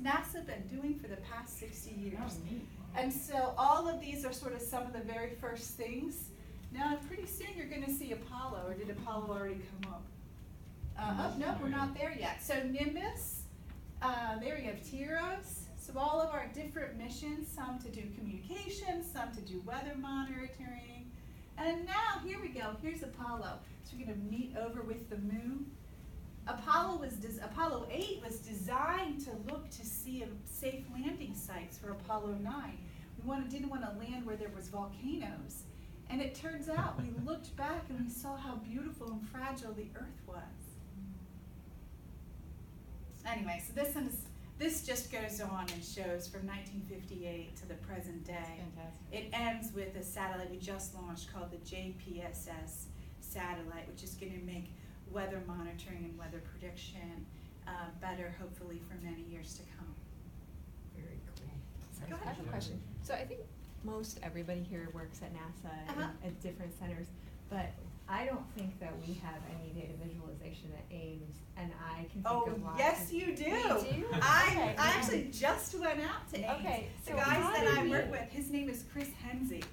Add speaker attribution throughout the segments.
Speaker 1: NASA been doing for the past 60 years.
Speaker 2: Oh, neat.
Speaker 1: And so all of these are sort of some of the very first things. Now, pretty soon you're going to see Apollo, or did Apollo already come up? Oh, no, we're not there yet. So Nimbus, there we have Tiros. So all of our different missions, some to do communications, some to do weather monitoring. And now, here we go, here's Apollo. So we're going to meet over with the moon. Apollo 8 was designed to look to see safe landing sites for Apollo 9. We didn't want to land where there was volcanoes. And it turns out we looked back and we saw how beautiful and fragile the Earth was. Anyway, so this just goes on and shows from 1958 to the present day.
Speaker 2: Fantastic.
Speaker 1: It ends with a satellite we just launched called the JPSS satellite, which is going to make weather monitoring and weather prediction better, hopefully, for many years to come.
Speaker 3: Very cool.
Speaker 1: Go
Speaker 4: I
Speaker 1: ahead.
Speaker 4: have a question. So I think most everybody here works at NASA at different centers, but I don't think that we have any data visualization at Ames, and I can think
Speaker 1: Oh,
Speaker 4: of lots.
Speaker 1: yes, you do.
Speaker 4: We do?
Speaker 1: I
Speaker 4: Okay.
Speaker 1: actually just went out to Ames.
Speaker 4: Okay,
Speaker 1: The
Speaker 4: so
Speaker 1: guys
Speaker 4: how
Speaker 1: that
Speaker 4: do
Speaker 1: I
Speaker 4: we-
Speaker 1: work with, his name is Chris Henze. Chris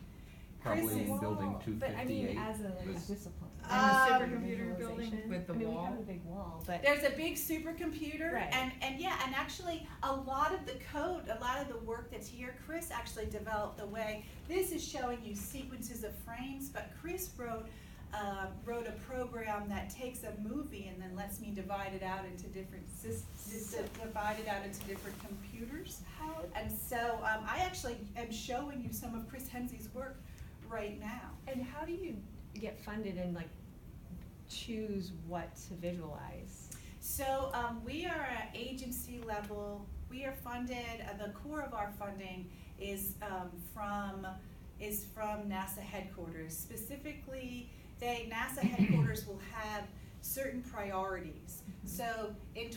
Speaker 5: Probably
Speaker 1: is,
Speaker 5: in building
Speaker 4: But I mean,
Speaker 5: 258.
Speaker 4: as a
Speaker 5: was-
Speaker 4: discipline.
Speaker 1: Um,
Speaker 4: and the
Speaker 2: supercomputer building
Speaker 4: visualization.
Speaker 2: with the
Speaker 4: I mean,
Speaker 2: wall?
Speaker 4: we have a big wall, but
Speaker 1: there's a big supercomputer,
Speaker 4: Right.
Speaker 1: and yeah, and actually a lot of the code, a lot of the work that's here, Chris actually developed the way. This is showing you sequences of frames, but Chris wrote a program that takes a movie and then lets me divide it out into different different computers.
Speaker 4: how,
Speaker 1: And so I actually am showing you some of Chris Henze's work right now.
Speaker 4: and how do you get funded and like choose what to visualize?
Speaker 1: So we are at agency level. We are funded. The core of our funding is from NASA headquarters. Specifically, NASA headquarters will have certain priorities. So in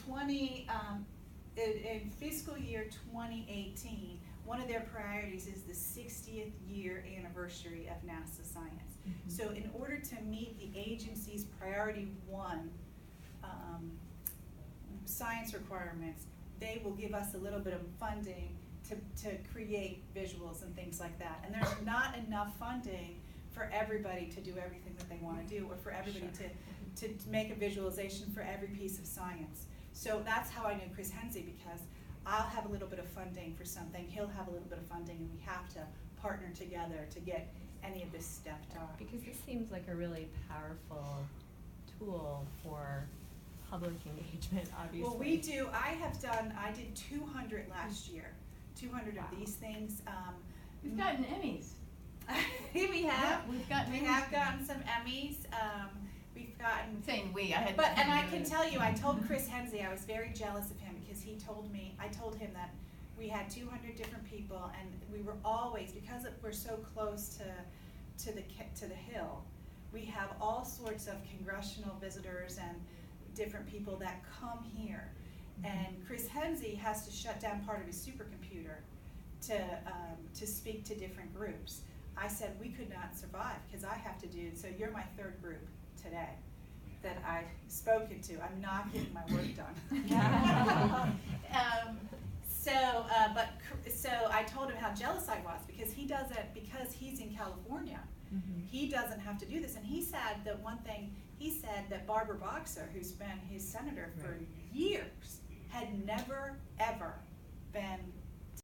Speaker 1: fiscal year 2018, one of their priorities is the 60th year anniversary of NASA science. So in order to meet the agency's priority 1 science requirements, they will give us a little bit of funding to create visuals and things like that. And there's not enough funding for everybody to do everything that they want to do, or for everybody to make a visualization for every piece of science. So that's how I know Chris Henze, because I'll have a little bit of funding for something, he'll have a little bit of funding, and we have to partner together to get any of this stuff done.
Speaker 4: Because this seems like a really powerful tool for public engagement, obviously.
Speaker 1: Well, I did 200 last year, 200
Speaker 4: Wow.
Speaker 1: of these things.
Speaker 2: We've gotten Emmys.
Speaker 1: We have.
Speaker 2: Yeah, we've gotten
Speaker 1: We
Speaker 2: Emmys.
Speaker 1: have gotten some Emmys. We've gotten.
Speaker 2: I'm saying we, I had.
Speaker 1: But, and I can tell you, I told Chris Henze, I was very jealous of him, because I told him that we had 200 different people, and we were always, because we're so close to the Hill, we have all sorts of congressional visitors and different people that come here. And Chris Henze has to shut down part of his supercomputer to speak to different groups. I said we could not survive, because I have to do, so you're my third group today that I've spoken to. I'm not getting my work done. So I told him how jealous I was, because he doesn't, because he's in California, he doesn't have to do this. And he said that one thing, he said that Barbara Boxer, who's been his senator for years, had never, ever been